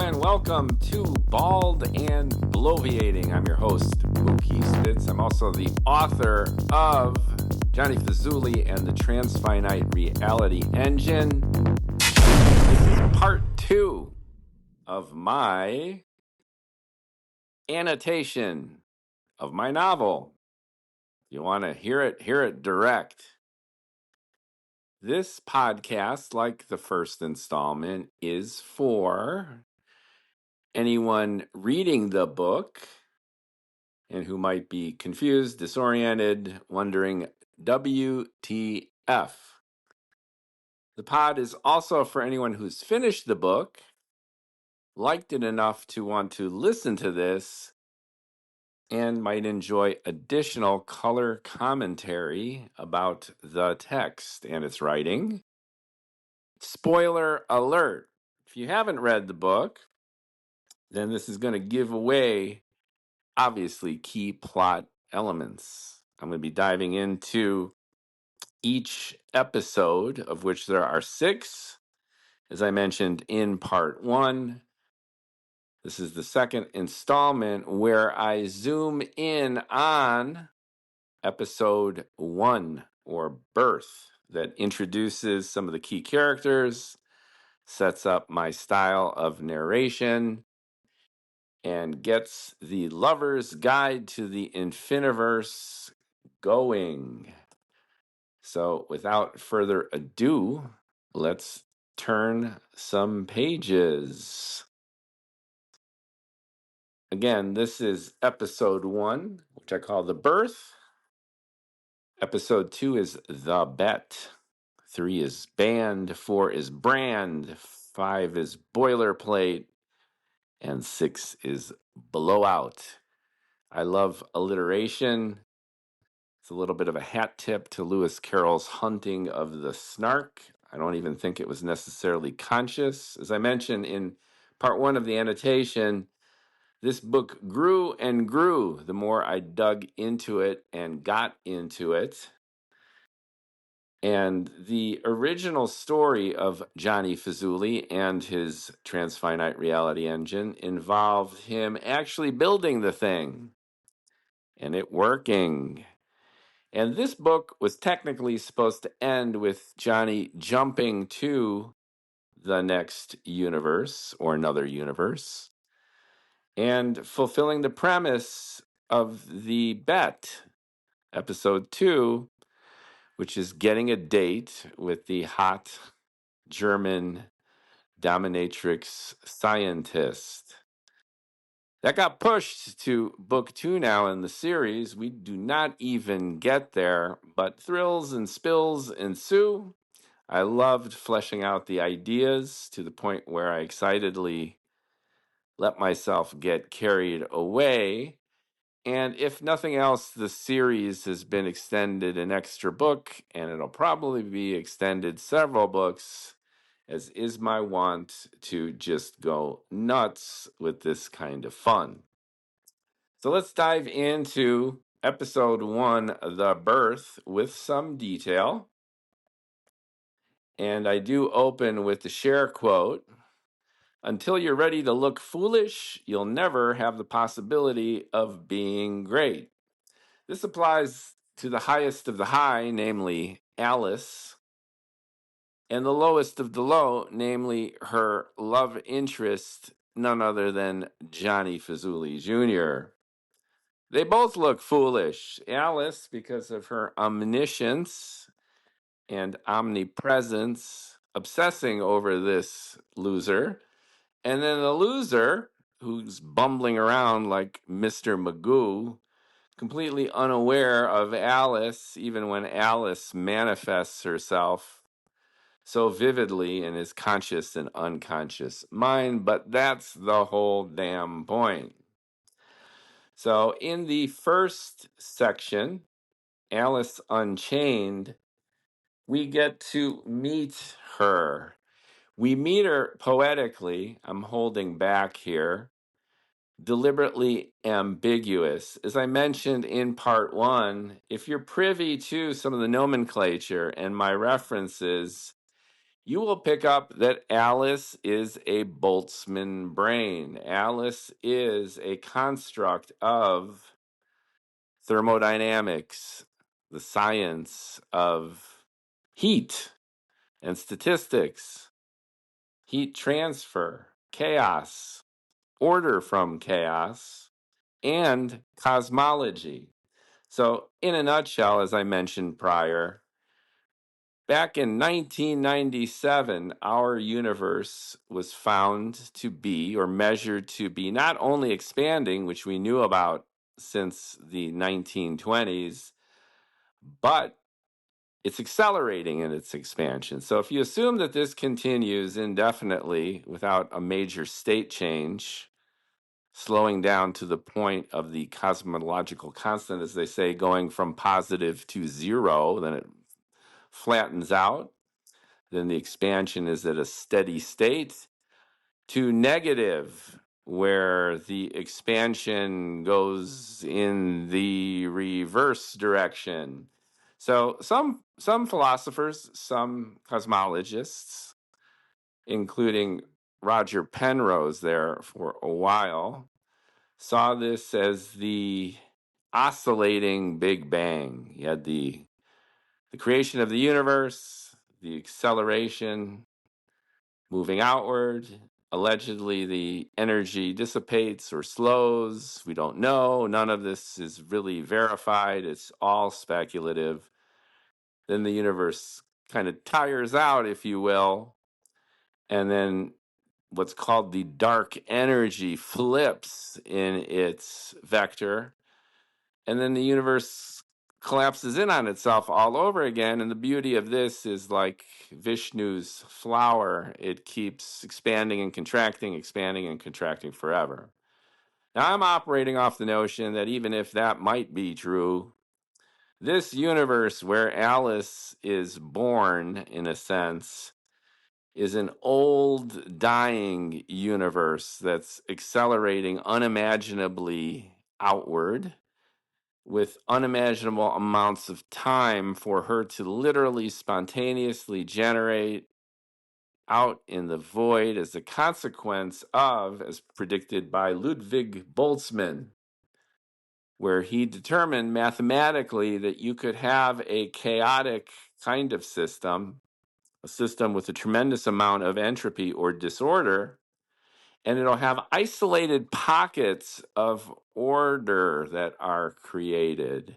and welcome to Bald and Bloviating. I'm your host, Mookie Spitz. I'm also the author of Jonnie Fazoolie and the Transfinite Reality Engine. This is part 2 of my annotation of my novel. If you want to hear it direct. This podcast, like the first installment, is for anyone reading the book and who might be confused, disoriented, wondering, WTF. The pod is also for anyone who's finished the book, liked it enough to want to listen to this, and might enjoy additional color commentary about the text and its writing. Spoiler alert. If you haven't read the book, then this is going to give away, obviously, key plot elements. I'm going to be diving into each episode, of which there are 6, as I mentioned in part 1. This is the second installment where I zoom in on episode 1, or Birth, that introduces some of the key characters, sets up my style of narration, and gets the lover's guide to the Infiniverse going. So without further ado, let's turn some pages. Again, this is episode 1, which I call The Birth. Episode 2 is The Bet. 3 is Band. 4 is Brand. 5 is Boilerplate. And 6 is Blowout. I love alliteration. It's a little bit of a hat tip to Lewis Carroll's Hunting of the Snark. I don't even think it was necessarily conscious. As I mentioned in part 1 of the annotation, this book grew and grew the more I dug into it and got into it. And the original story of Jonnie Fazoolie and his Transfinite Reality Engine involved him actually building the thing and it working. And this book was technically supposed to end with Jonnie jumping to the next universe or another universe and fulfilling the premise of the Bet, episode 2, which is getting a date with the hot German dominatrix scientist. That got pushed to book 2 now in the series. We do not even get there, but thrills and spills ensue. I loved fleshing out the ideas to the point where I excitedly let myself get carried away. And if nothing else, the series has been extended an extra book, and it'll probably be extended several books, as is my want to just go nuts with this kind of fun. So let's dive into episode 1, The Birth, with some detail. And I do open with the share quote: "Until you're ready to look foolish, you'll never have the possibility of being great." This applies to the highest of the high, namely Alice, and the lowest of the low, namely her love interest, none other than Jonnie Fazoolie Junior. They both look foolish. Alice, because of her omniscience and omnipresence, obsessing over this loser. And then the loser, who's bumbling around like Mr. Magoo, completely unaware of Alice, even when Alice manifests herself so vividly in his conscious and unconscious mind. But that's the whole damn point. So in the first section, Alice Unchained, we get to meet her. We meet her poetically. I'm holding back here. Deliberately ambiguous. As I mentioned in part 1, if you're privy to some of the nomenclature and my references, you will pick up that Alice is a Boltzmann brain. Alice is a construct of thermodynamics, the science of heat and statistics, heat transfer, chaos, order from chaos, and cosmology. So, in a nutshell, as I mentioned prior, back in 1997, our universe was found to be, or measured to be, not only expanding, which we knew about since the 1920s, but it's accelerating in its expansion. So if you assume that this continues indefinitely without a major state change, slowing down to the point of the cosmological constant, as they say, going from positive to zero, then it flattens out. Then the expansion is at a steady state, to negative, where the expansion goes in the reverse direction. So some philosophers, some cosmologists, including Roger Penrose there for a while, saw this as the oscillating Big Bang. You had the creation of the universe, the acceleration, moving outward. Allegedly, the energy dissipates or slows. We don't know. None of this is really verified. It's all speculative. Then the universe kind of tires out, if you will. And then what's called the dark energy flips in its vector. And then the universe collapses in on itself all over again. And the beauty of this is like Vishnu's flower. It keeps expanding and contracting forever. Now, I'm operating off the notion that even if that might be true, this universe where Alice is born, in a sense, is an old, dying universe that's accelerating unimaginably outward, with unimaginable amounts of time for her to literally spontaneously generate out in the void as a consequence of, as predicted by Ludwig Boltzmann, where he determined mathematically that you could have a chaotic kind of system, a system with a tremendous amount of entropy or disorder, and it'll have isolated pockets of order that are created.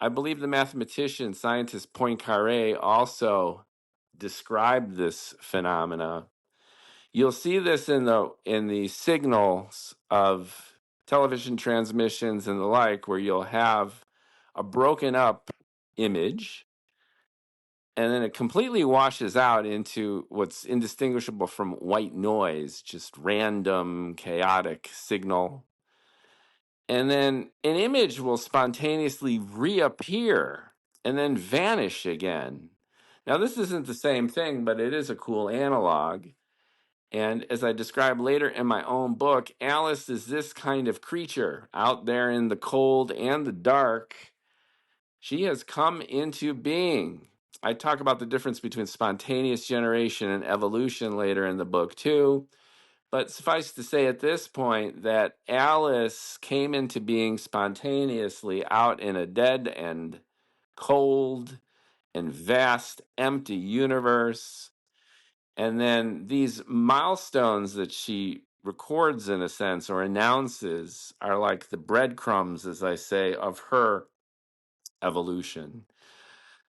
I believe the mathematician, scientist Poincaré also described this phenomena. You'll see this in the signals of television transmissions and the like, where you'll have a broken up image, and then it completely washes out into what's indistinguishable from white noise, just random, chaotic signal. And then an image will spontaneously reappear and then vanish again. Now, this isn't the same thing, but it is a cool analog. And as I describe later in my own book, Alice is this kind of creature out there in the cold and the dark. She has come into being. I talk about the difference between spontaneous generation and evolution later in the book, too. But suffice to say at this point that Alice came into being spontaneously out in a dead and cold and vast, empty universe. And then these milestones that she records, in a sense, or announces, are like the breadcrumbs, as I say, of her evolution.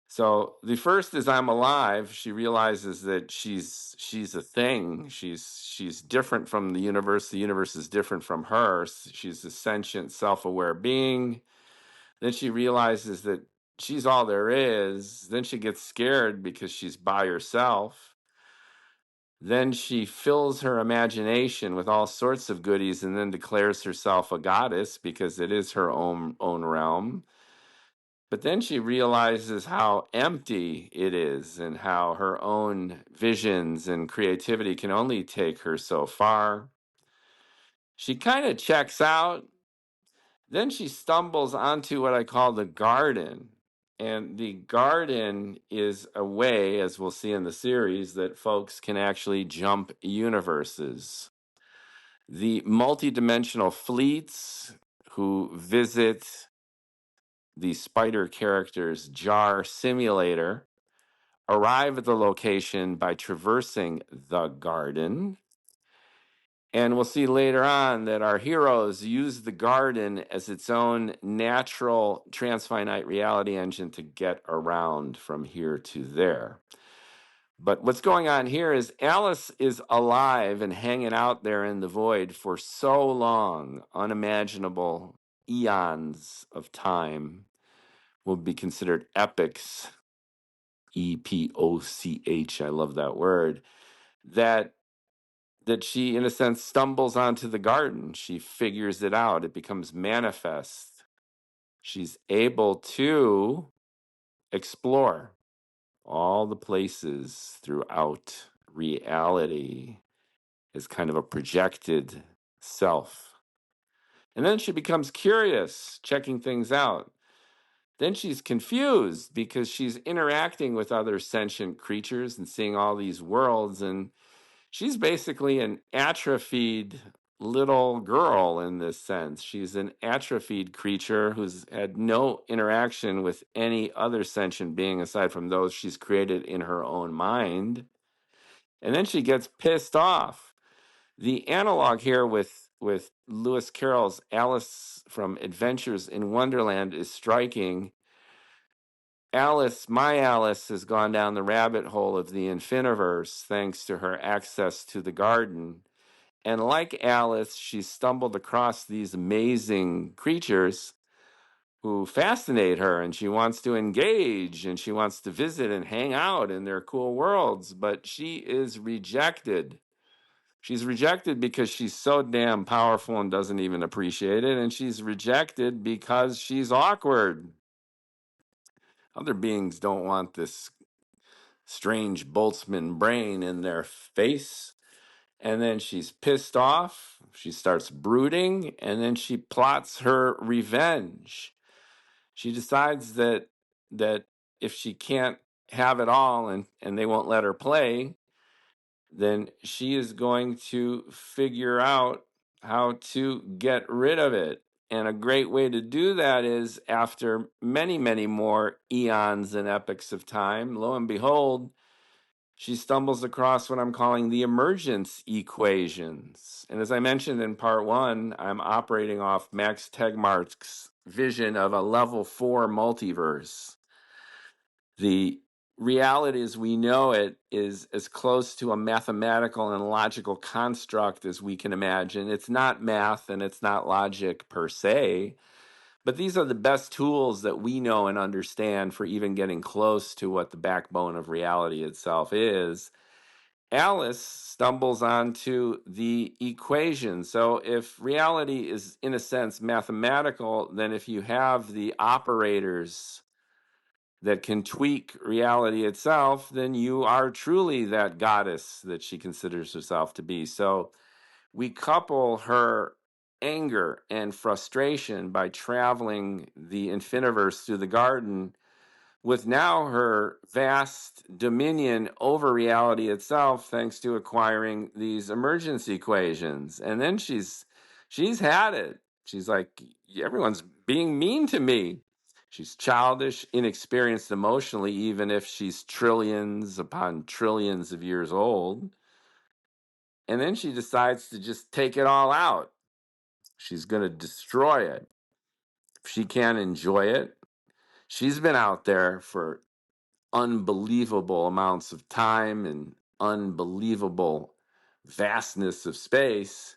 So the first is I'm alive. She realizes that she's a thing. She's different from the universe. The universe is different from her. She's a sentient, self-aware being. Then she realizes that she's all there is. Then she gets scared because she's by herself. Then she fills her imagination with all sorts of goodies and then declares herself a goddess because it is her own realm. But then she realizes how empty it is and how her own visions and creativity can only take her so far. She kind of checks out. Then she stumbles onto what I call the garden. And the garden is a way, as we'll see in the series, that folks can actually jump universes. The multidimensional fleets who visit the spider character's jar simulator arrive at the location by traversing the garden. And we'll see later on that our heroes use the garden as its own natural transfinite reality engine to get around from here to there. But what's going on here is Alice is alive and hanging out there in the void for so long, unimaginable eons of time will be considered epochs, epoch, I love that word, that she, in a sense, stumbles onto the garden. She figures it out. It becomes manifest. She's able to explore all the places throughout reality as kind of a projected self. And then she becomes curious, checking things out. Then she's confused because she's interacting with other sentient creatures and seeing all these worlds, and she's basically an atrophied little girl in this sense. She's an atrophied creature who's had no interaction with any other sentient being aside from those she's created in her own mind. And then she gets pissed off. The analog here with Lewis Carroll's Alice from Adventures in Wonderland is striking. Alice, my Alice, has gone down the rabbit hole of the Infiniverse thanks to her access to the garden. And like Alice, she stumbled across these amazing creatures who fascinate her, and she wants to engage, and she wants to visit and hang out in their cool worlds, but she is rejected. She's rejected because she's so damn powerful and doesn't even appreciate it, and she's rejected because she's awkward. Other beings don't want this strange Boltzmann brain in their face. And then she's pissed off. She starts brooding, and then she plots her revenge. She decides that if she can't have it all and they won't let her play, then she is going to figure out how to get rid of it. And a great way to do that is after many, many more eons and epochs of time, lo and behold, she stumbles across what I'm calling the emergence equations. And as I mentioned in part one, I'm operating off Max Tegmark's vision of a level 4 multiverse. The reality as we know it is as close to a mathematical and logical construct as we can imagine. It's not math and it's not logic per se, but these are the best tools that we know and understand for even getting close to what the backbone of reality itself is. Alice stumbles onto the equation. So if reality is, in a sense, mathematical, then if you have the operators that can tweak reality itself, then you are truly that goddess that she considers herself to be. So we couple her anger and frustration by traveling the Infiniverse through the garden with now her vast dominion over reality itself, thanks to acquiring these emergence equations. And then she's had it. She's like, everyone's being mean to me. She's childish, inexperienced emotionally, even if she's trillions upon trillions of years old. And then she decides to just take it all out. She's going to destroy it. If she can't enjoy it, she's been out there for unbelievable amounts of time and unbelievable vastness of space,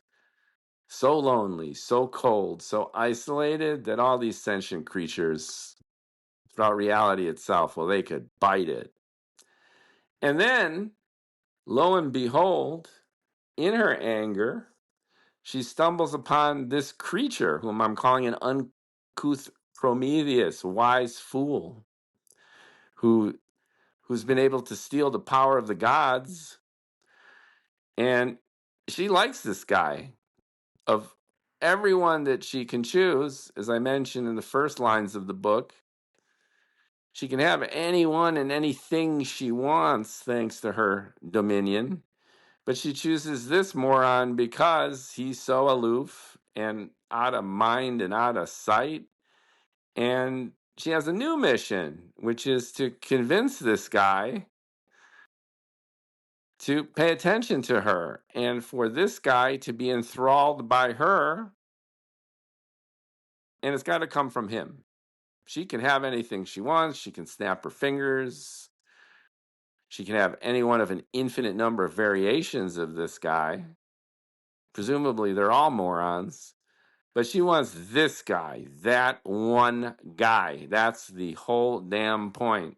so lonely, so cold, so isolated that all these sentient creatures throughout reality itself, well, they could bite it. And then, lo and behold, in her anger, she stumbles upon this creature whom I'm calling an uncouth Prometheus, wise fool, who's been able to steal the power of the gods. And she likes this guy. Of everyone that she can choose, as I mentioned in the first lines of the book, She can have anyone and anything she wants thanks to her dominion. But she chooses this moron because he's so aloof and out of mind and out of sight. And she has a new mission, which is to convince this guy to pay attention to her and for this guy to be enthralled by her. And it's got to come from him. She can have anything she wants. She can snap her fingers. She can have any one of an infinite number of variations of this guy. Presumably, they're all morons. But she wants this guy, that one guy. That's the whole damn point.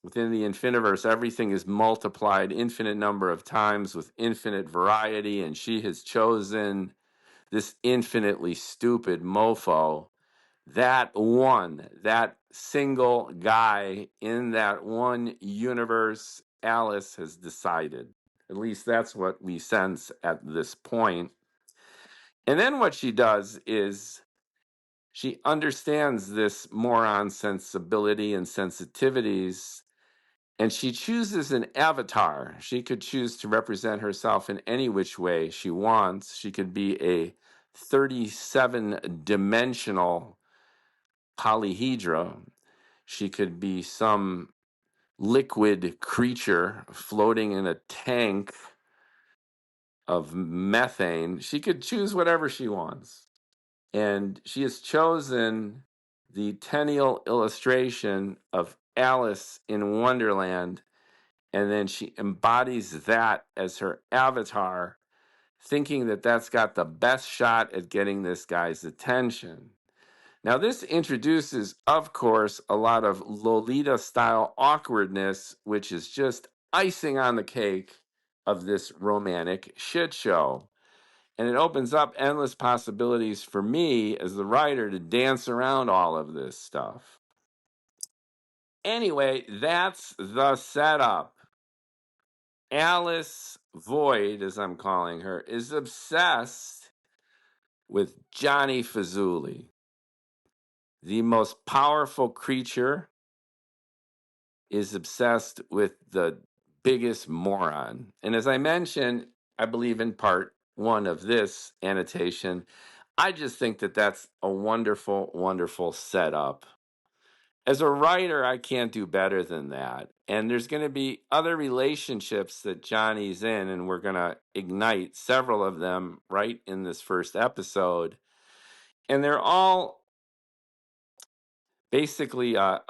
Within the Infiniverse, everything is multiplied infinite number of times with infinite variety, and she has chosen this infinitely stupid mofo, that one, that single guy in that one universe. Alice has decided. At least that's what we sense at this point. And then what she does is she understands this moron sensibility and sensitivities, and she chooses an avatar. She could choose to represent herself in any which way she wants. She could be a 37-dimensional polyhedra. She could be some liquid creature floating in a tank of methane. She could choose whatever she wants. And she has chosen the Tenniel illustration of Alice in Wonderland, and then she embodies that as her avatar, thinking that that's got the best shot at getting this guy's attention. Now, this introduces, of course, a lot of Lolita-style awkwardness, which is just icing on the cake of this romantic shit show. And it opens up endless possibilities for me as the writer to dance around all of this stuff. Anyway, that's the setup. Alice Void, as I'm calling her, is obsessed with Jonnie Fazoolie, the most powerful creature, is obsessed with the biggest moron. And as I mentioned, I believe in part one of this annotation, I just think that that's a wonderful, wonderful setup. As a writer, I can't do better than that. And there's going to be other relationships that Johnny's in, and we're going to ignite several of them right in this first episode. And they're all basically a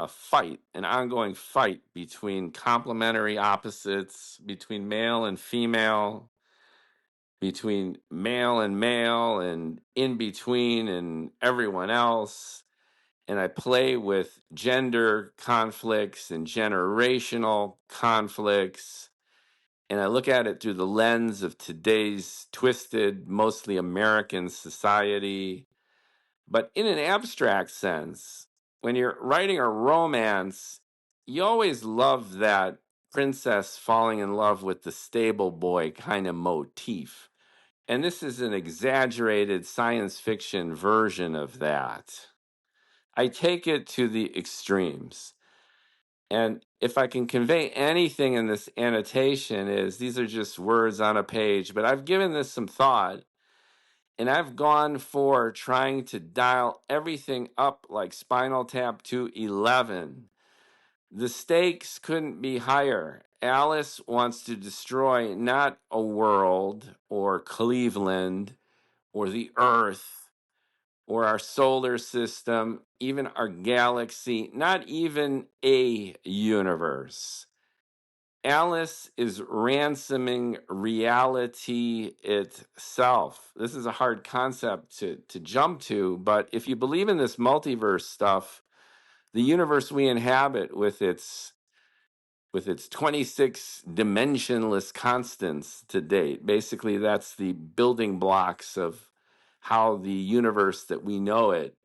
fight, an ongoing fight between complementary opposites, between male and female, between male and in between and everyone else. And I play with gender conflicts and generational conflicts. And I look at it through the lens of today's twisted, mostly American society. But in an abstract sense, when you're writing a romance, you always love that princess falling in love with the stable boy kind of motif. And this is an exaggerated science fiction version of that. I take it to the extremes. And if I can convey anything in this annotation is these are just words on a page, but I've given this some thought. And I've gone for trying to dial everything up like Spinal Tap to 11. The stakes couldn't be higher. Alice wants to destroy not a world or Cleveland or the Earth or our solar system, even our galaxy, not even a universe. Alice is ransoming reality itself. This is a hard concept to jump to, but if you believe in this multiverse stuff, the universe we inhabit with its 26 dimensionless constants to date, basically that's the building blocks of how the universe that we know it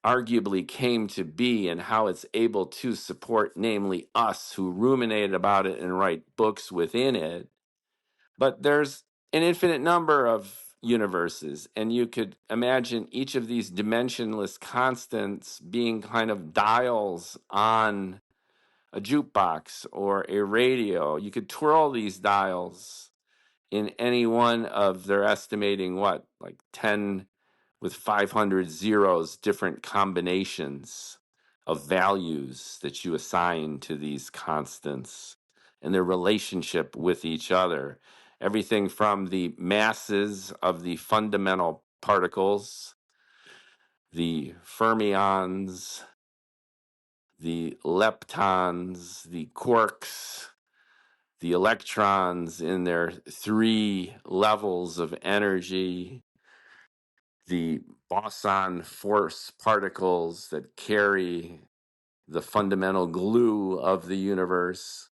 arguably came to be and how it's able to support, namely us who ruminate about it and write books within it. But there's an infinite number of universes, and you could imagine each of these dimensionless constants being kind of dials on a jukebox or a radio. You could twirl these dials in any one of, they're estimating what, like 10 with 500 zeros, different combinations of values that you assign to these constants and their relationship with each other. Everything from the masses of the fundamental particles, the fermions, the leptons, the quarks, the electrons in their three levels of energy, the boson force particles that carry the fundamental glue of the universe.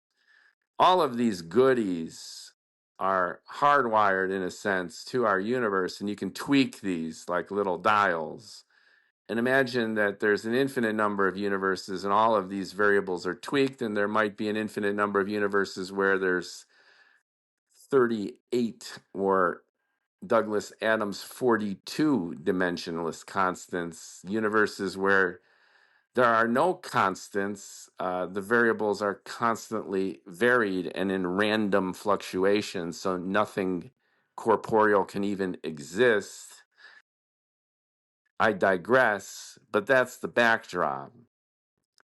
All of these goodies are hardwired, in a sense, to our universe, and you can tweak these like little dials. And imagine that there's an infinite number of universes, and all of these variables are tweaked, and there might be an infinite number of universes where there's 38 or Douglas Adams' 42 dimensionless constants, universes where there are no constants. The variables are constantly varied and in random fluctuation, so nothing corporeal can even exist. I digress, but that's the backdrop.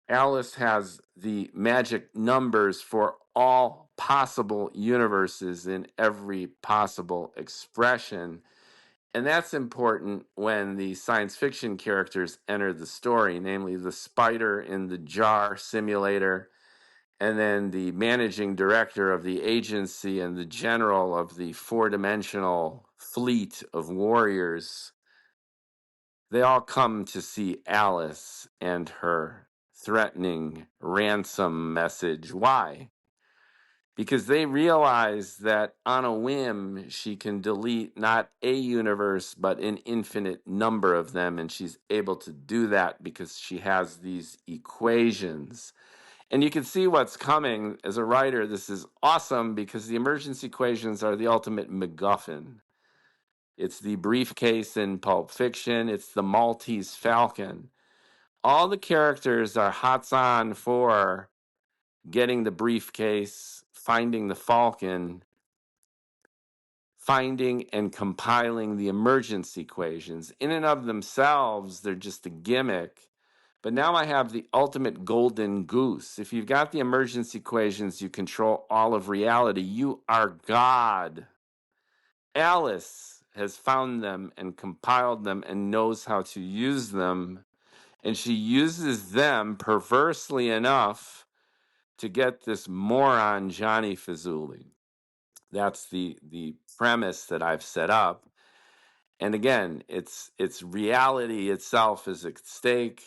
Alice has the magic numbers for all possible universes in every possible expression. And that's important when the science fiction characters enter the story, namely the spider in the jar simulator, and then the managing director of the agency and the general of the four-dimensional fleet of warriors. They all come to see Alice and her threatening ransom message. Why? Because they realize that on a whim, she can delete not a universe, but an infinite number of them. And she's able to do that because she has these equations. And you can see what's coming. As a writer, this is awesome because the emergence equations are the ultimate MacGuffin. It's the briefcase in Pulp Fiction. It's the Maltese Falcon. All the characters are hots on for getting the briefcase, finding the Falcon, finding and compiling the emergence equations. In and of themselves, they're just a gimmick. But now I have the ultimate golden goose. If you've got the emergence equations, you control all of reality. You are God. Alice has found them and compiled them and knows how to use them. And she uses them, perversely enough, to get this moron Jonnie Fazoolie. That's the premise that I've set up. And again, it's reality itself is at stake,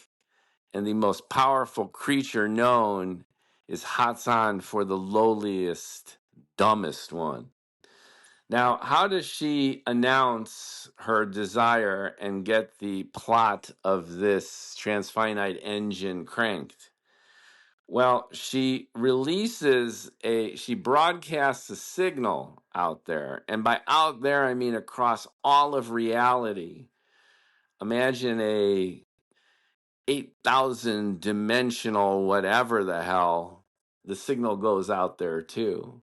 and the most powerful creature known is hots on for the lowliest, dumbest one. Now, how does she announce her desire and get the plot of this transfinite engine cranked? Well, she broadcasts a signal out there. And by out there, I mean across all of reality. Imagine a 8,000 dimensional whatever the hell. The signal goes out there too.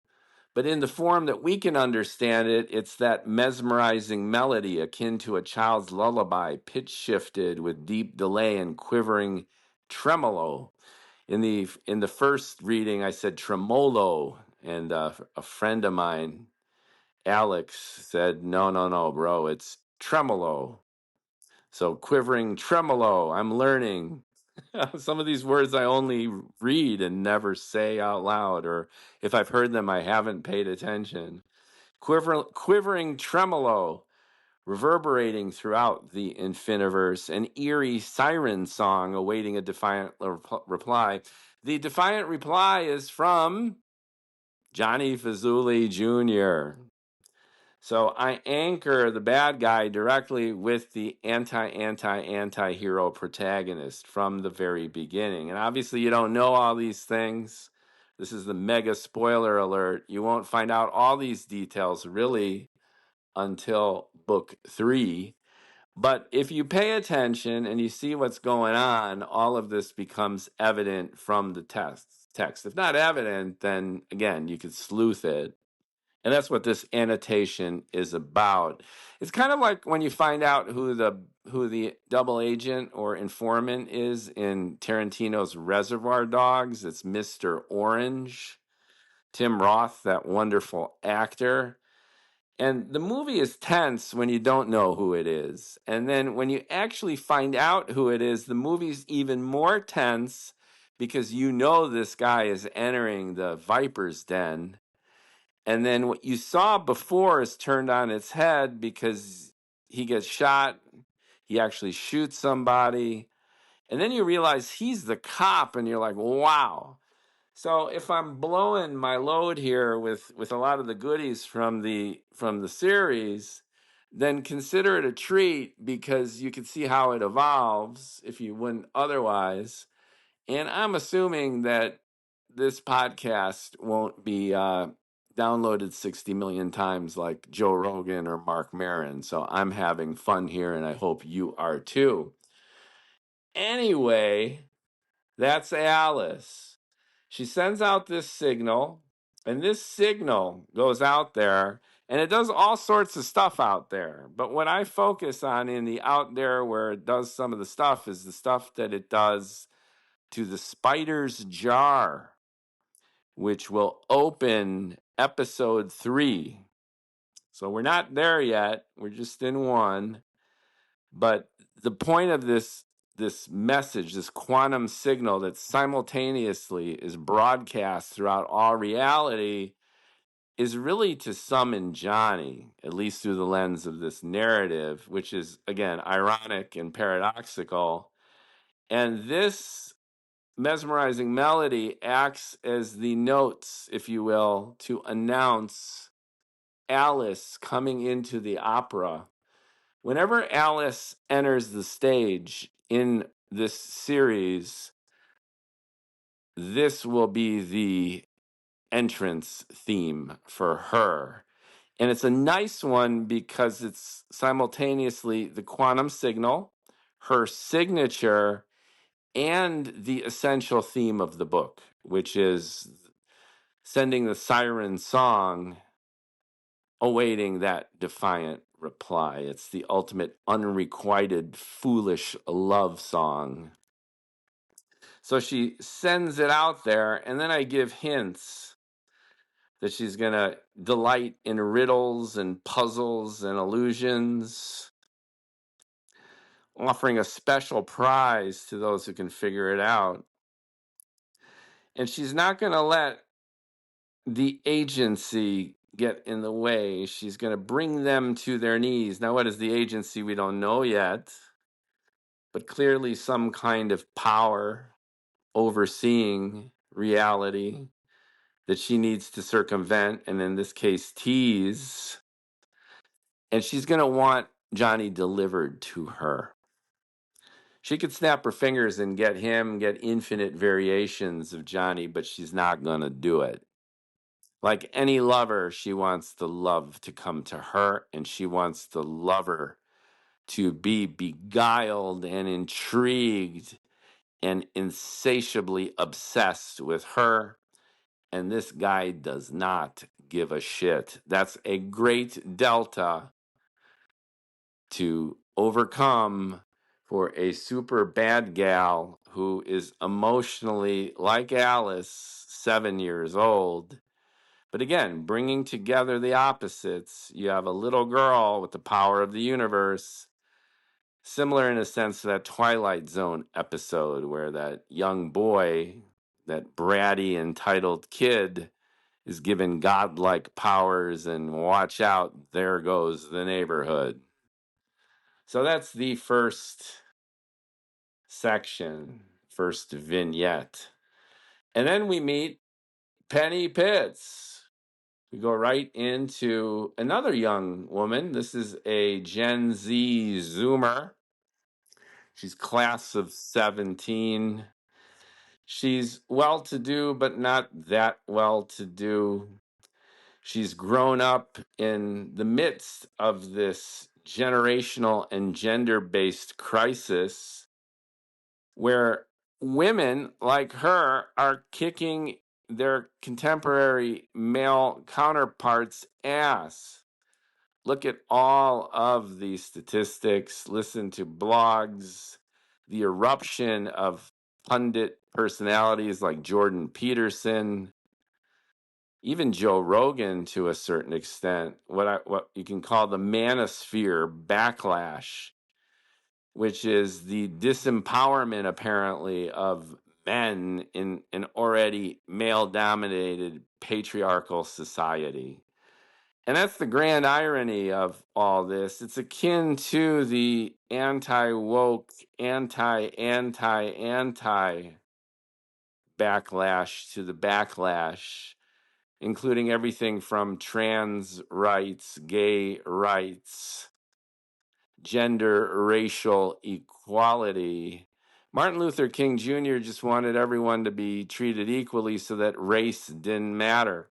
But in the form that we can understand it, it's that mesmerizing melody akin to a child's lullaby, pitch shifted with deep delay and quivering tremolo. In the first reading, I said tremolo, and a friend of mine, Alex, said, no, bro, it's tremolo. So quivering tremolo, I'm learning. Some of these words I only read and never say out loud, or if I've heard them, I haven't paid attention. Quivering tremolo, reverberating throughout the Infiniverse, an eerie siren song awaiting a defiant reply. The defiant reply is from Jonnie Fazoolie Junior. So I anchor the bad guy directly with the anti-hero protagonist from the very beginning. And obviously you don't know all these things. This is the mega spoiler alert. You won't find out all these details really until book 3. But if you pay attention and you see what's going on, all of this becomes evident from the text. If not evident, then again, you could sleuth it. And that's what this annotation is about. It's kind of like when you find out who the double agent or informant is in Tarantino's Reservoir Dogs. It's Mr. Orange, Tim Roth, that wonderful actor. And the movie is tense when you don't know who it is. And then when you actually find out who it is, the movie's even more tense because you know this guy is entering the Viper's Den. And then what you saw before is turned on its head because he gets shot. He actually shoots somebody. And then you realize he's the cop, and you're like, wow. So if I'm blowing my load here with a lot of the goodies from the series, then consider it a treat because you can see how it evolves if you wouldn't otherwise. And I'm assuming that this podcast won't be downloaded 60 million times like Joe Rogan or Mark Maron. So I'm having fun here, and I hope you are too. Anyway, that's Alice. She sends out this signal, and this signal goes out there, and it does all sorts of stuff out there. But what I focus on in the out there where it does some of the stuff is the stuff that it does to the spider's jar, which will open episode 3. So we're not there yet. We're just in 1. But the point of this message, this quantum signal that simultaneously is broadcast throughout all reality, is really to summon Jonnie, at least through the lens of this narrative, which is, again, ironic and paradoxical. And this mesmerizing melody acts as the notes, if you will, to announce Alice coming into the opera. Whenever Alice enters the stage in this series, this will be the entrance theme for her. And it's a nice one because it's simultaneously the quantum signal, her signature, and the essential theme of the book, which is sending the siren song, awaiting that defiant reply. It's the ultimate unrequited, foolish love song. So she sends it out there, and then I give hints that she's going to delight in riddles and puzzles and illusions, offering a special prize to those who can figure it out. And she's not going to let the agency get in the way. She's going to bring them to their knees. Now, what is the agency? We don't know yet, but clearly some kind of power overseeing reality that she needs to circumvent, and in this case, tease. And she's going to want Jonnie delivered to her. She could snap her fingers and get infinite variations of Jonnie, but she's not going to do it. Like any lover, she wants the love to come to her, and she wants the lover to be beguiled and intrigued and insatiably obsessed with her. And this guy does not give a shit. That's a great delta to overcome for a super bad gal who is emotionally, like Alice, 7 years old. But again, bringing together the opposites, you have a little girl with the power of the universe, similar in a sense to that Twilight Zone episode where that young boy, that bratty, entitled kid, is given godlike powers, and watch out, there goes the neighborhood. So that's the first section, first vignette. And then we meet Penny Pitts. We go right into another young woman. This is a Gen Z Zoomer. She's class of 17. She's well-to-do, but not that well-to-do. She's grown up in the midst of this generational and gender-based crisis where women like her are kicking their contemporary male counterparts' ass. Look at all of these statistics, listen to blogs, the eruption of pundit personalities like Jordan Peterson, even Joe Rogan to a certain extent, what you can call the manosphere backlash, which is the disempowerment apparently of men in an already male dominated patriarchal society. And that's the grand irony of all this. It's akin to the anti-woke, anti backlash to the backlash, including everything from trans rights, gay rights, gender, racial equality. Martin Luther King Jr. just wanted everyone to be treated equally so that race didn't matter.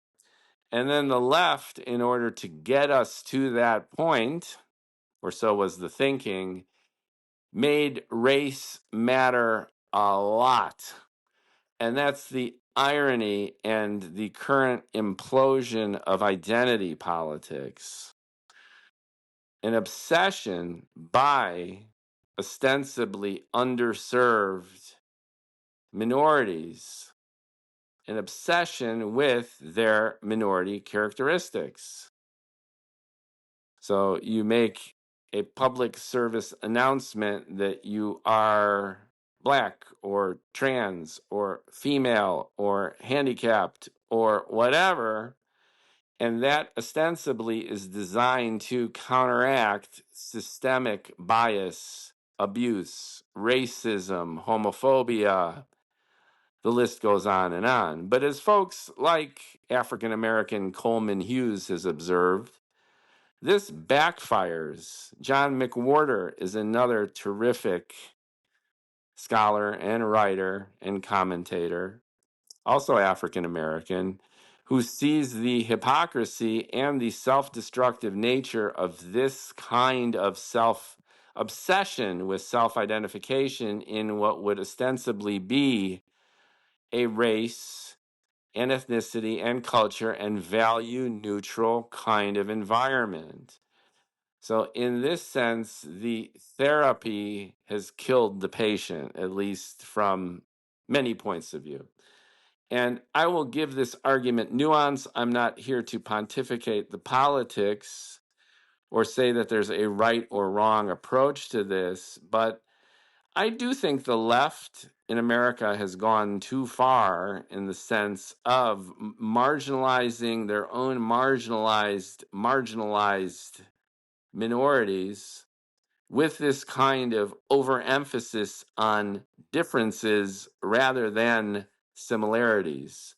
And then the left, in order to get us to that point, or so was the thinking, made race matter a lot. And that's the irony and the current implosion of identity politics. An obsession by ostensibly underserved minorities, an obsession with their minority characteristics. So you make a public service announcement that you are Black or trans or female or handicapped or whatever, and that ostensibly is designed to counteract systemic bias, abuse, racism, homophobia. The list goes on and on. But as folks like African American Coleman Hughes has observed, this backfires. John McWhorter is another terrific scholar and writer and commentator, also African American, who sees the hypocrisy and the self-destructive nature of this kind of self-obsession with self-identification in what would ostensibly be a race and ethnicity and culture and value neutral kind of environment. So in this sense, the therapy has killed the patient, at least from many points of view. And I will give this argument nuance. I'm not here to pontificate the politics or say that there's a right or wrong approach to this, but I do think the left in America has gone too far in the sense of marginalizing their own marginalized minorities with this kind of overemphasis on differences rather than similarities.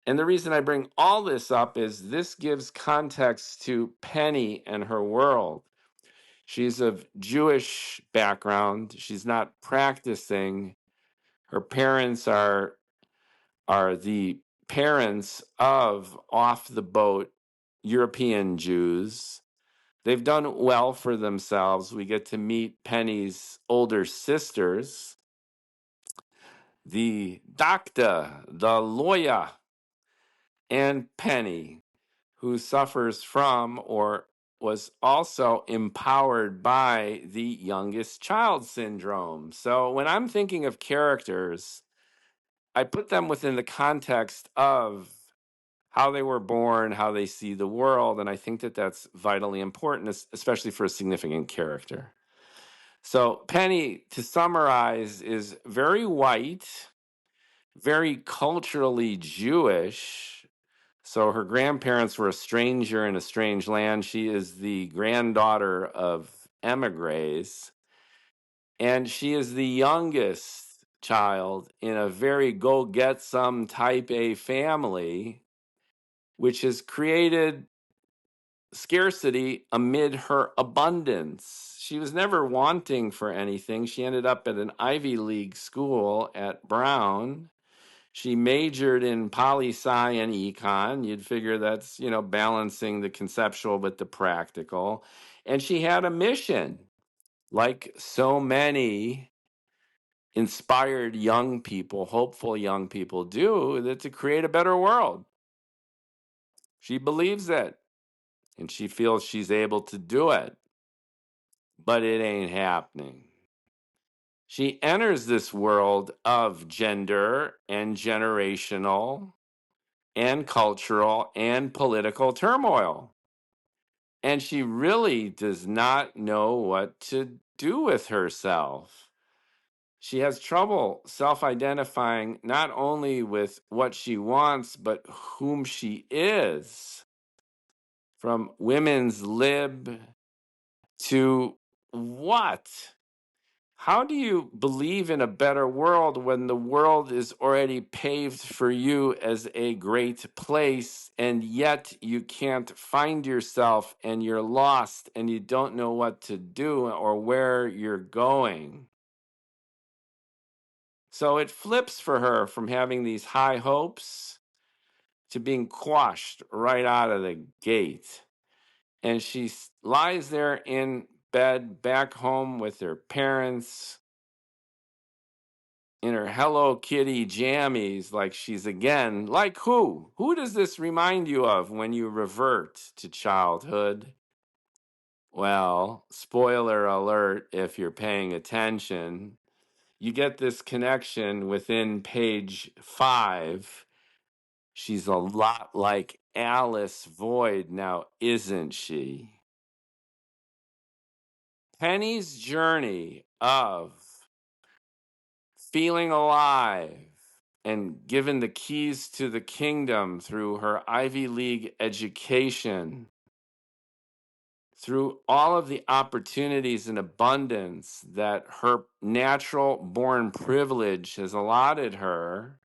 And the reason I bring all this up is this gives context to Penny and her world. She's of Jewish background. She's not practicing. Her parents are the parents of off the boat European Jews. They've done well for themselves. We get to meet Penny's older sisters, the doctor, the lawyer, and Penny, who suffers from or was also empowered by the youngest child syndrome. So when I'm thinking of characters, I put them within the context of how they were born, how they see the world, and I think that that's vitally important, especially for a significant character. So Penny, to summarize, is very white, very culturally Jewish. So her grandparents were a stranger in a strange land. She is the granddaughter of emigres, and she is the youngest child in a very go-get-some type A family, which has created scarcity amid her abundance. She was never wanting for anything. She ended up at an Ivy League school at Brown. She majored in poli-sci and econ. You'd figure that's, balancing the conceptual with the practical. And she had a mission, like so many inspired young people, hopeful young people do, that to create a better world. She believes it, and she feels she's able to do it, but it ain't happening. She enters this world of gender and generational and cultural and political turmoil. And she really does not know what to do with herself. She has trouble self-identifying not only with what she wants, but whom she is. From women's lib to what? How do you believe in a better world when the world is already paved for you as a great place, and yet you can't find yourself and you're lost and you don't know what to do or where you're going? So it flips for her from having these high hopes to being quashed right out of the gate. And she lies there in bed back home with her parents in her Hello Kitty jammies, like she's again, like who? Who does this remind you of when you revert to childhood? Well, spoiler alert if you're paying attention, you get this connection within page 5. She's a lot like Alice Void now, isn't she? Penny's journey of feeling alive and given the keys to the kingdom through her Ivy League education, through all of the opportunities and abundance that her natural born privilege has allotted her,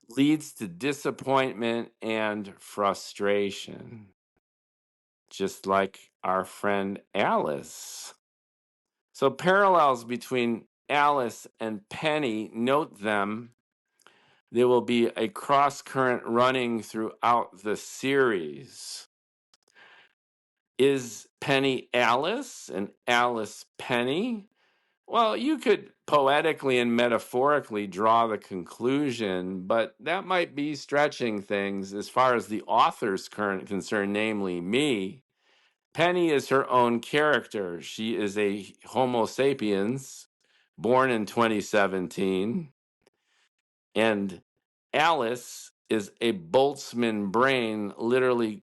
leads to disappointment and frustration, just like our friend Alice. So parallels between Alice and Penny, note them. There will be a cross current running throughout the series. Is Penny Alice and Alice Penny? Well, you could poetically and metaphorically draw the conclusion, but that might be stretching things as far as the author's current concern, namely me. Penny is her own character. She is a Homo sapiens born in 2017, and Alice is a Boltzmann brain, literally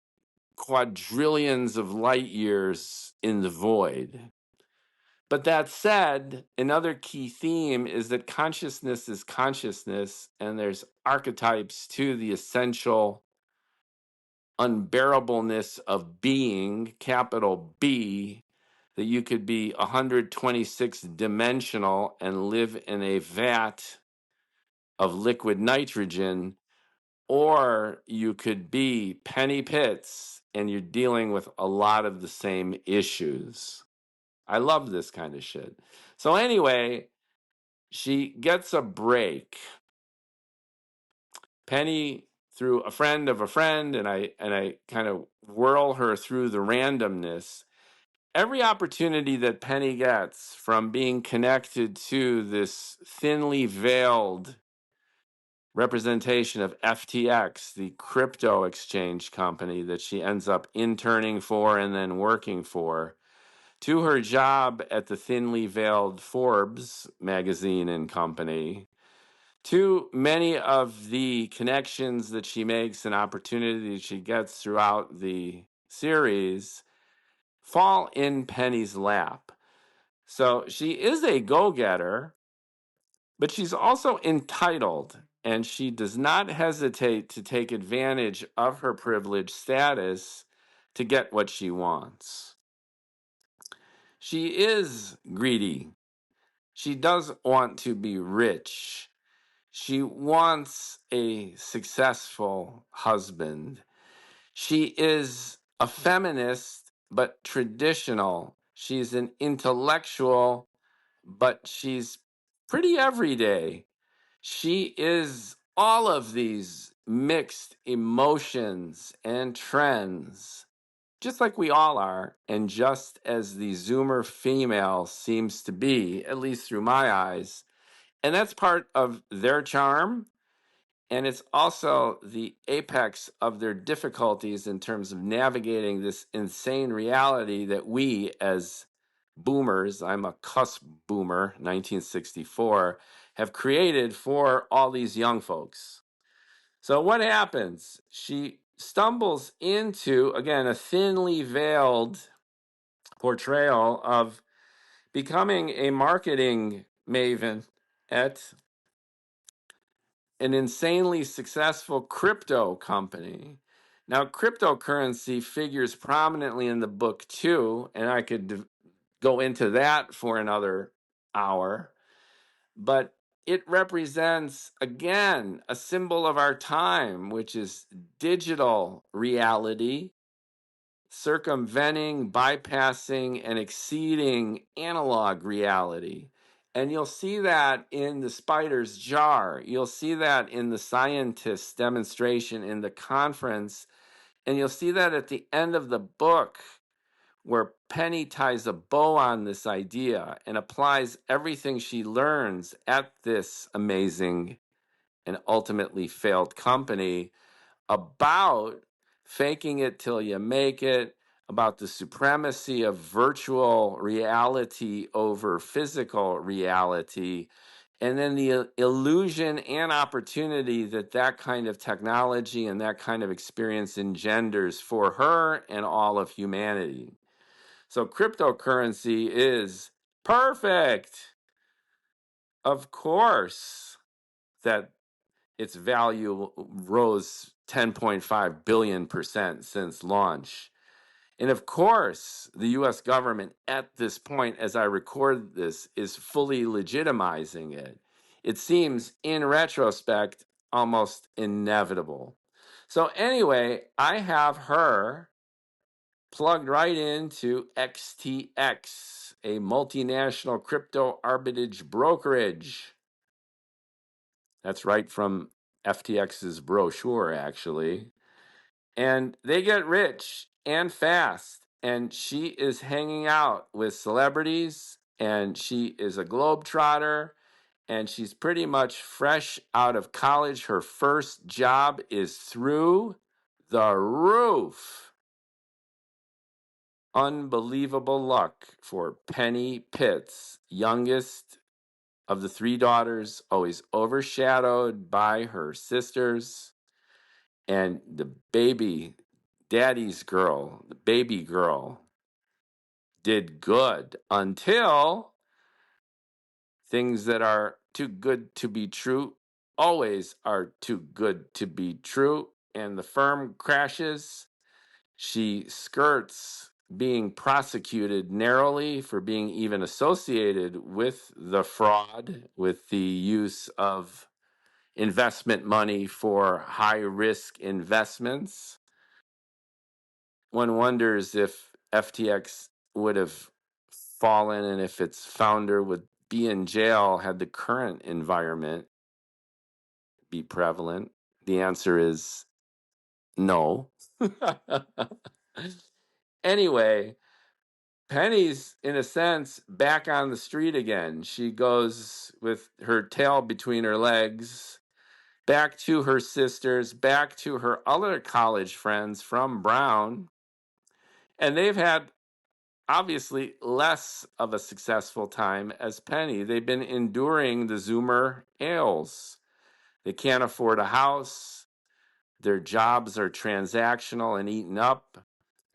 quadrillions of light years in the void. But that said, another key theme is that consciousness is consciousness, and there's archetypes to the essential unbearableness of being, capital B, that you could be 126 dimensional and live in a vat of liquid nitrogen, or you could be Penny Pitts and you're dealing with a lot of the same issues. I love this kind of shit. So anyway, she gets a break. Penny through a friend of a friend, and I kind of whirl her through the randomness. Every opportunity that Penny gets from being connected to this thinly veiled representation of FTX, the crypto exchange company that she ends up interning for and then working for, to her job at the thinly veiled Forbes magazine and company, to many of the connections that she makes and opportunities she gets throughout the series, fall in Penny's lap. So she is a go-getter, but she's also entitled, and she does not hesitate to take advantage of her privileged status to get what she wants. She is greedy. She does want to be rich. She wants a successful husband. She is a feminist, but traditional. She's an intellectual, but she's pretty everyday. She is all of these mixed emotions and trends, just like we all are, and just as the Zoomer female seems to be, at least through my eyes. And that's part of their charm. And it's also the apex of their difficulties in terms of navigating this insane reality that we, as boomers, I'm a cusp boomer, 1964, have created for all these young folks. So what happens? She stumbles into, again, a thinly veiled portrayal of becoming a marketing maven at an insanely successful crypto company. Now, cryptocurrency figures prominently in the book too, and I could go into that for another hour. But it represents, again, a symbol of our time, which is digital reality, circumventing, bypassing, and exceeding analog reality. And you'll see that in the spider's jar. You'll see that in the scientist's demonstration in the conference. And you'll see that at the end of the book, where Penny ties a bow on this idea and applies everything she learns at this amazing and ultimately failed company about faking it till you make it, about the supremacy of virtual reality over physical reality, and then the illusion and opportunity that that kind of technology and that kind of experience engenders for her and all of humanity. So cryptocurrency is perfect. Of course, that its value rose 10.5 billion% since launch. And of course, the US government at this point, as I record this, is fully legitimizing it. It seems, in retrospect, almost inevitable. So, anyway, I have her plugged right into XTX, a multinational crypto arbitrage brokerage. That's right from FTX's brochure, actually. And they get rich and fast. And she is hanging out with celebrities, and she is a globetrotter, and she's pretty much fresh out of college. Her first job is through the roof. Unbelievable luck for Penny Pitts, youngest of the three daughters, always overshadowed by her sisters. And the baby, daddy's girl, the baby girl, did good until things that are too good to be true always are too good to be true. And the firm crashes. She skirts being prosecuted narrowly for being even associated with the fraud, with the use of investment money for high risk investments. One wonders if FTX would have fallen and if its founder would be in jail had the current environment be prevalent. The answer is no. Anyway, Penny's, in a sense, back on the street again. She goes with her tail between her legs, back to her sisters, back to her other college friends from Brown. And they've had, obviously, less of a successful time as Penny. They've been enduring the Zoomer ails. They can't afford a house. Their jobs are transactional and eaten up.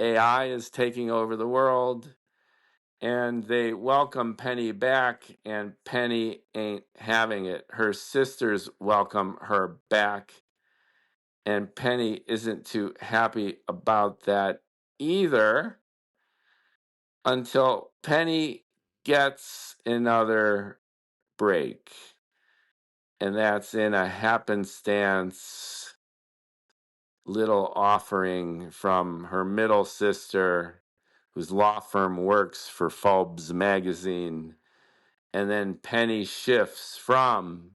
AI is taking over the world. And they welcome Penny back, and Penny ain't having it. Her sisters welcome her back, and Penny isn't too happy about that either until Penny gets another break. And that's in a happenstance little offering from her middle sister, whose law firm works for Forbes magazine. And then Penny shifts from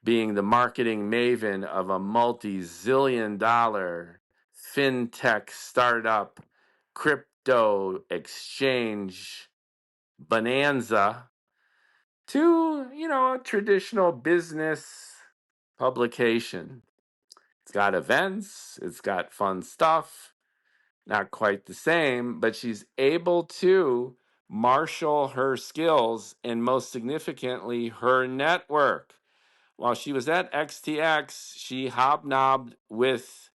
being the marketing maven of a multi-zillion-dollar fintech startup crypto exchange bonanza, to, a traditional business publication. It's got events, it's got fun stuff, not quite the same, but she's able to marshal her skills and, most significantly, her network. While she was at XTX, she hobnobbed with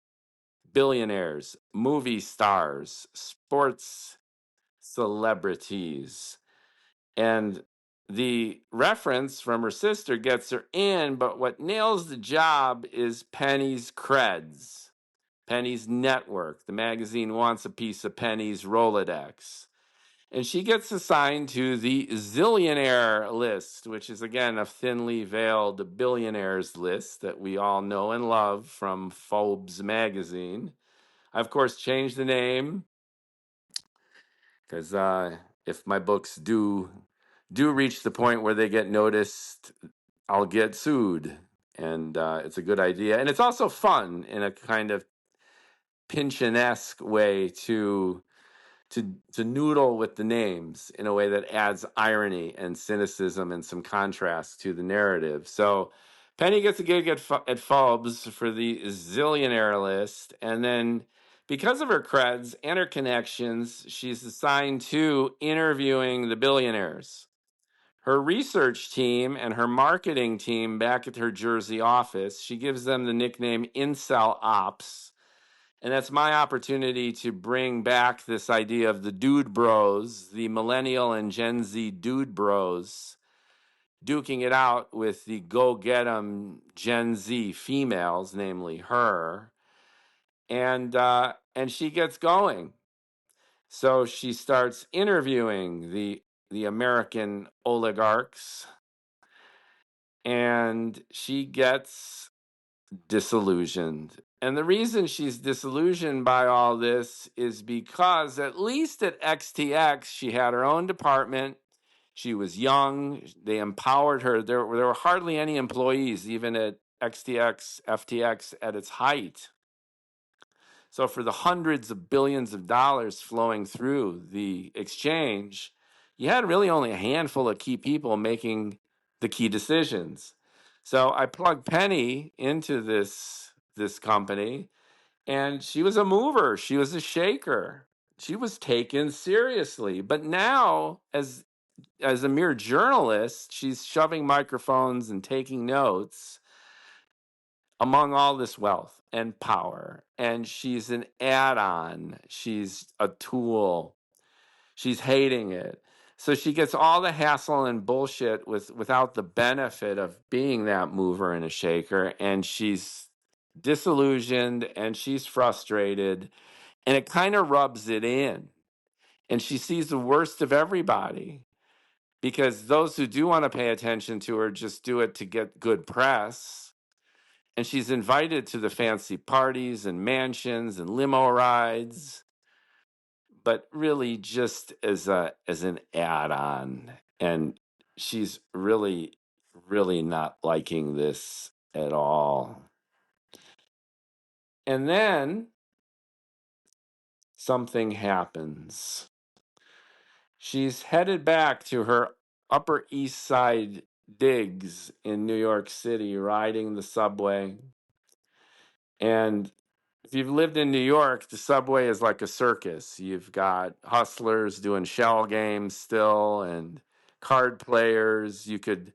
billionaires, movie stars, sports celebrities. And the reference from her sister gets her in, but what nails the job is Penny's creds, Penny's network. The magazine wants a piece of Penny's Rolodex. And she gets assigned to the zillionaire list, which is, again, a thinly veiled billionaires list that we all know and love from Forbes magazine. I, of course, changed the name because if my books do reach the point where they get noticed, I'll get sued. And it's a good idea. And it's also fun in a kind of Pynchon-esque way to noodle with the names in a way that adds irony and cynicism and some contrast to the narrative. So Penny gets a gig at Forbes for the zillionaire list, and then because of her creds and her connections, she's assigned to interviewing the billionaires. Her research team and her marketing team back at her Jersey office, she gives them the nickname Incel Ops. And that's my opportunity to bring back this idea of the dude bros, the millennial and Gen Z dude bros, duking it out with the go-get-em Gen Z females, namely her. And she gets going. So she starts interviewing the American oligarchs, and she gets disillusioned. And the reason she's disillusioned by all this is because, at least at XTX, she had her own department. She was young. They empowered her. There were hardly any employees, even at XTX, FTX at its height. So for the hundreds of billions of dollars flowing through the exchange, you had really only a handful of key people making the key decisions. So I plugged Penny into this company, and she was a mover. She was a shaker. She was taken seriously. But now, as a mere journalist, she's shoving microphones and taking notes among all this wealth and power. And she's an add-on. She's a tool. She's hating it. So she gets all the hassle and bullshit without the benefit of being that mover and a shaker. And she's disillusioned and she's frustrated. And it kind of rubs it in. And she sees the worst of everybody, because those who do want to pay attention to her just do it to get good press. And she's invited to the fancy parties and mansions and limo rides, but really just as an add-on. And she's really, really not liking this at all. And then something happens. She's headed back to her Upper East Side digs in New York City, riding the subway. And if you've lived in New York, the subway is like a circus. You've got hustlers doing shell games still and card players. You could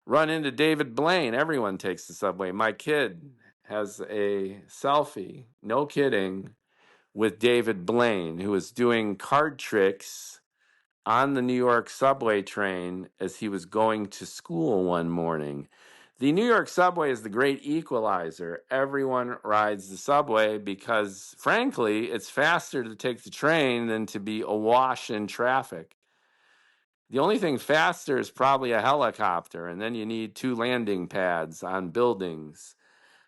run into David Blaine. Everyone takes the subway. My kid has a selfie, no kidding, with David Blaine, who was doing card tricks on the New York subway train as he was going to school one morning. The New York subway is the great equalizer. Everyone rides the subway because, frankly, it's faster to take the train than to be awash in traffic. The only thing faster is probably a helicopter, and then you need 2 landing pads on buildings.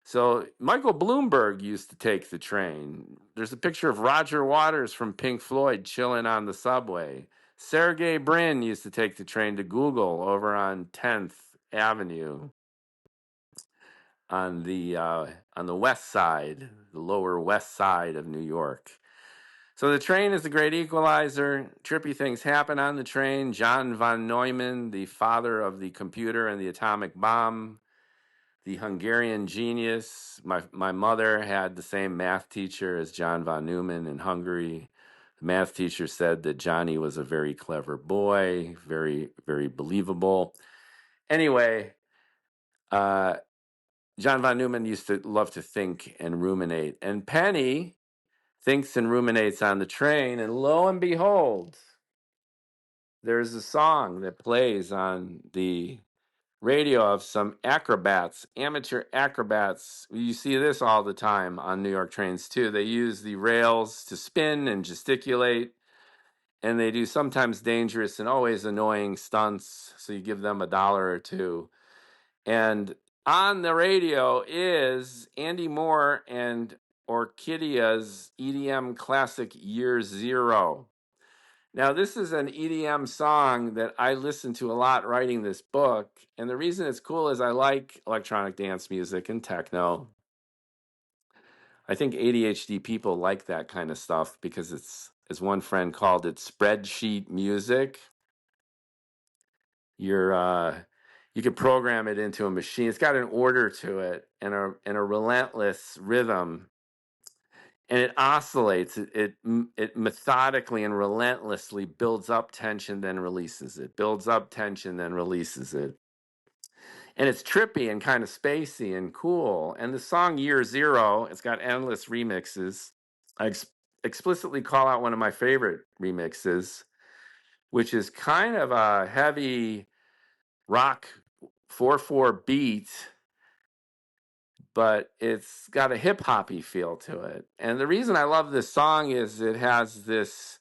So Michael Bloomberg used to take the train. There's a picture of Roger Waters from Pink Floyd chilling on the subway. Sergey Brin used to take the train to Google over on 10th Avenue. on the west side, the lower west side of New York. So the train is a great equalizer. Trippy things happen on the train. John von Neumann, the father of the computer and the atomic bomb, the Hungarian genius. My mother had the same math teacher as John von Neumann in Hungary. The math teacher said that Johnny was a very clever boy, very, very believable. Anyway, John von Neumann used to love to think and ruminate. And Penny thinks and ruminates on the train, and lo and behold, there's a song that plays on the radio of some acrobats, amateur acrobats. You see this all the time on New York trains too. They use the rails to spin and gesticulate, and they do sometimes dangerous and always annoying stunts. So you give them $1 or $2. And on the radio is Andy Moore and Orchidea's EDM classic Year Zero. Now, this is an EDM song that I listened to a lot writing this book. And the reason it's cool is I like electronic dance music and techno. I think ADHD people like that kind of stuff because it's, as one friend called it, spreadsheet music. You could program it into a machine. It's got an order to it and a relentless rhythm. And it oscillates. It methodically and relentlessly builds up tension, then releases it. Builds up tension, then releases it. And it's trippy and kind of spacey and cool. And the song Year Zero, it's got endless remixes. I explicitly call out one of my favorite remixes, which is kind of a heavy rock 4/4 beat, but it's got a hip hoppy feel to it. And the reason I love this song is it has this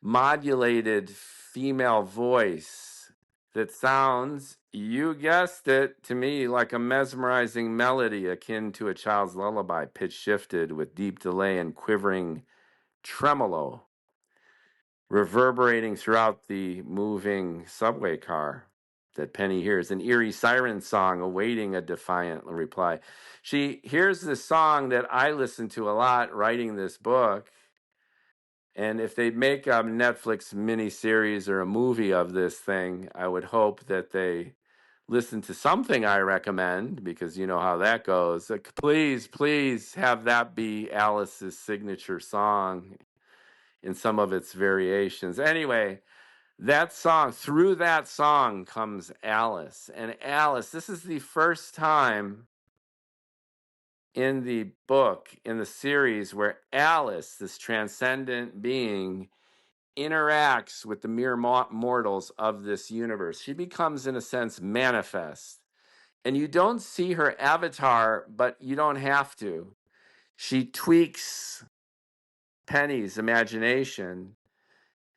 modulated female voice that sounds, you guessed it, to me like a mesmerizing melody akin to a child's lullaby, pitch shifted with deep delay and quivering tremolo, reverberating throughout the moving subway car that Penny hears, an eerie siren song awaiting a defiant reply. She hears this song that I listened to a lot writing this book. And if they make a Netflix miniseries or a movie of this thing, I would hope that they listen to something I recommend, because you know how that goes. Like, please have that be Alice's signature song in some of its variations. Anyway, that song, through that song comes Alice. And Alice, this is the first time in the book, in the series, where Alice, this transcendent being, interacts with the mere mortals of this universe. She becomes, in a sense, manifest. And you don't see her avatar, but you don't have to. She tweaks Penny's imagination.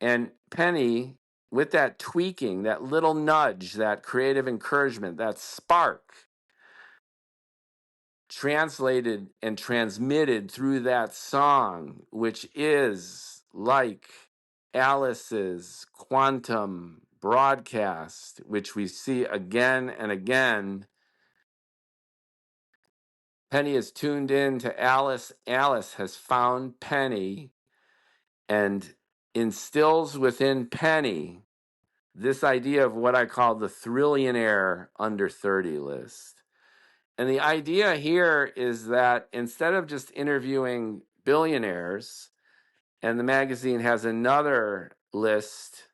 And Penny, with that tweaking, that little nudge, that creative encouragement, that spark, translated and transmitted through that song, which is like Alice's quantum broadcast, which we see again and again. Penny is tuned in to Alice. Alice has found Penny and instills within Penny this idea of what I call the trillionaire under 30 list. And the idea here is that instead of just interviewing billionaires, and the magazine has another list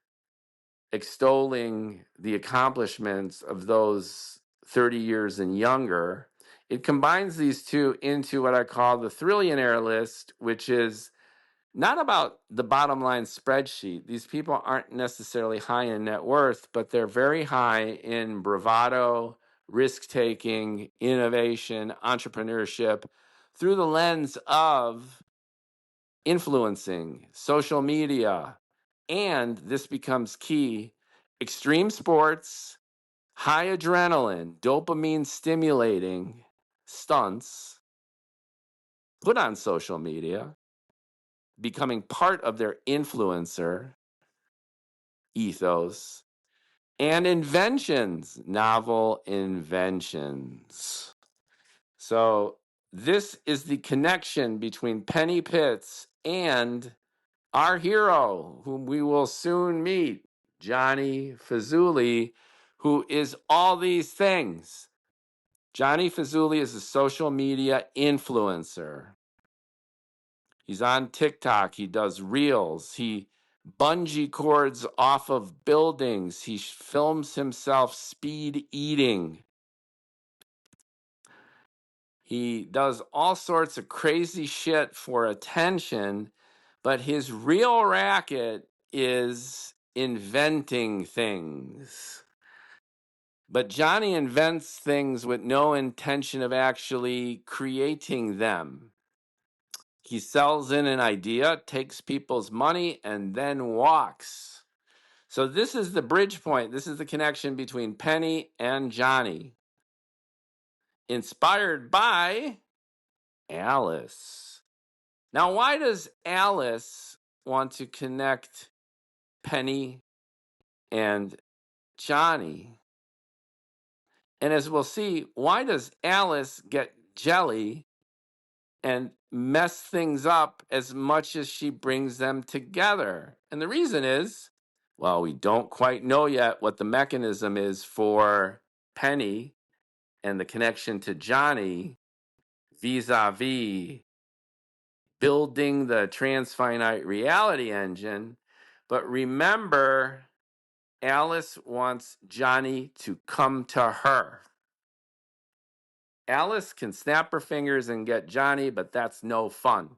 extolling the accomplishments of those 30 years and younger, it combines these two into what I call the trillionaire list, which is not about the bottom line spreadsheet. These people aren't necessarily high in net worth, but they're very high in bravado, risk-taking, innovation, entrepreneurship through the lens of influencing, social media, and this becomes key, extreme sports, high adrenaline, dopamine stimulating stunts put on social media, becoming part of their influencer ethos, and inventions, novel inventions. So this is the connection between Penny Pitts and our hero, whom we will soon meet, Jonnie Fazoolie, who is all these things. Jonnie Fazoolie is a social media influencer. He's on TikTok. He does reels. He bungee cords off of buildings. He films himself speed eating. He does all sorts of crazy shit for attention, but his real racket is inventing things. But Jonnie invents things with no intention of actually creating them. He sells in an idea, takes people's money, and then walks. So this is the bridge point. This is the connection between Penny and Jonnie. Inspired by Alice. Now, why does Alice want to connect Penny and Jonnie? And as we'll see, why does Alice get jelly and mess things up as much as she brings them together? And the reason is, well, we don't quite know yet what the mechanism is for Penny and the connection to Jonnie vis-a-vis building the transfinite reality engine. But remember, Alice wants Jonnie to come to her. Alice can snap her fingers and get Jonnie, but that's no fun.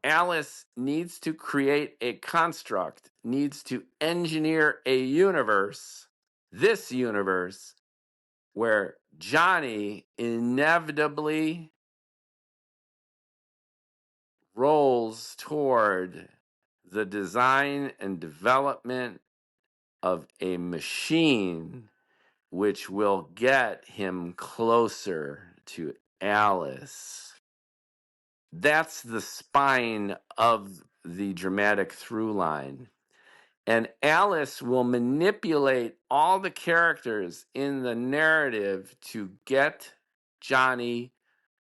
Alice needs to create a construct, needs to engineer a universe, this universe, where Jonnie inevitably rolls toward the design and development of a machine which will get him closer to Alice. That's the spine of the dramatic through line. And Alice will manipulate all the characters in the narrative to get Jonnie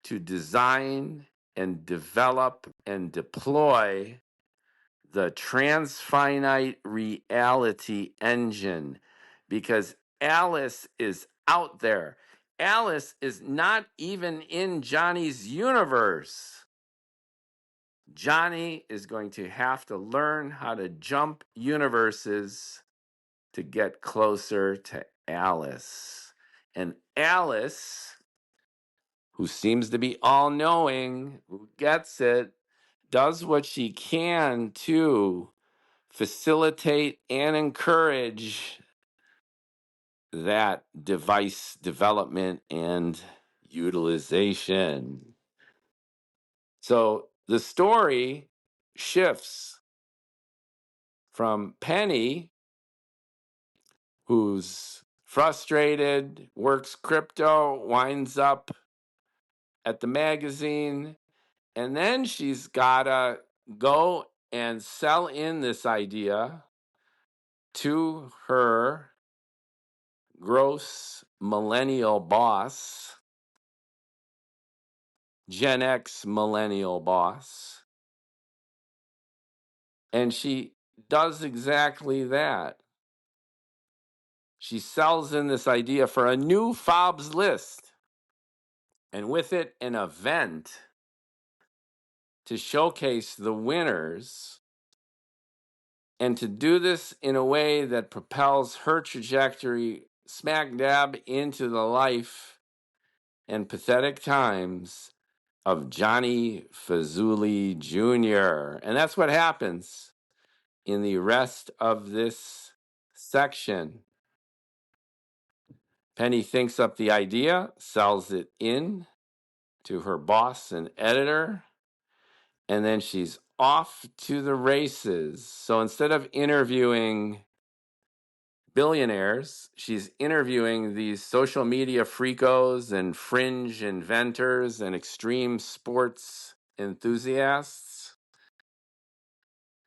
to design and develop and deploy the transfinite reality engine, because Alice is out there. Alice is not even in Jonnie's universe. Jonnie is going to have to learn how to jump universes to get closer to Alice. And Alice, who seems to be all-knowing, who gets it, does what she can to facilitate and encourage that device development and utilization. So the story shifts from Penny, who's frustrated, works crypto, winds up at the magazine, and then she's gotta go and sell in this idea to her gross millennial boss, Gen X millennial boss. And she does exactly that. She sells in this idea for a new Forbes list, and with it, an event to showcase the winners, and to do this in a way that propels her trajectory smack dab into the life and pathetic times of Jonnie Fazoolie Junior. And that's what happens in the rest of this section. Penny thinks up the idea, sells it in to her boss and editor, and then she's off to the races. So instead of interviewing billionaires, she's interviewing these social media freakos and fringe inventors and extreme sports enthusiasts.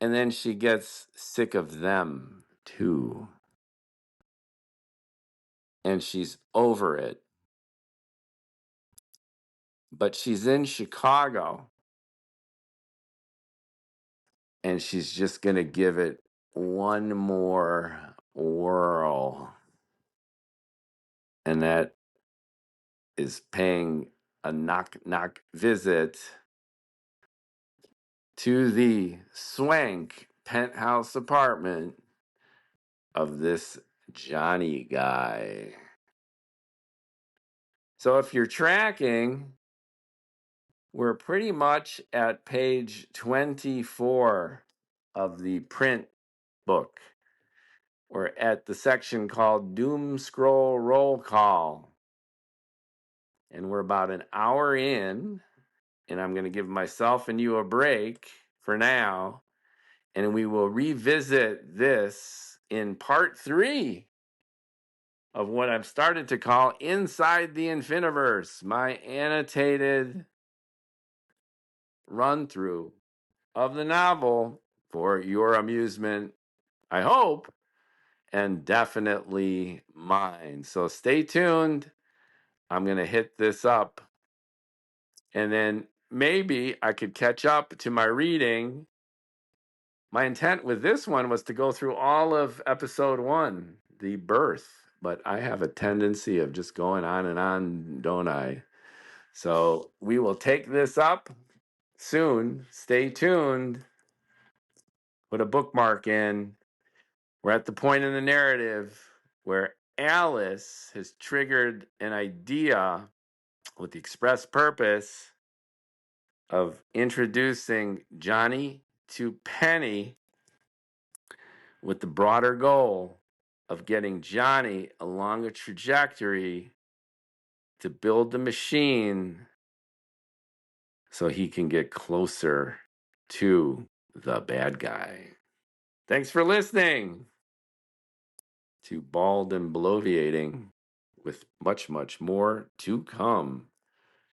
And then she gets sick of them too. And she's over it. but she's in Chicago. And she's just going to give it one more whirl. And that is paying a knock visit to the swank penthouse apartment of this Jonnie guy. So if you're tracking, we're pretty much at page 24 of the print book. We're at the section called Doom Scroll Roll Call. And we're about an hour in, and I'm going to give myself and you a break for now. And we will revisit this in part 3 of what I've started to call Inside the Infiniverse, my annotated run through of the novel for your amusement, I hope, and definitely mine. So stay tuned. I'm going to hit this up, and then maybe I could catch up to my reading. My intent with this one was to go through all of episode 1, the birth, but I have a tendency of just going on and on, don't I? So we will take this up soon. Stay tuned. Put a bookmark in. We're at the point in the narrative where Alice has triggered an idea with the express purpose of introducing Jonnie to Penny, with the broader goal of getting Jonnie along a trajectory to build the machine so he can get closer to the bad guy. Thanks for listening to Bald and Bloviating, with much, much more to come.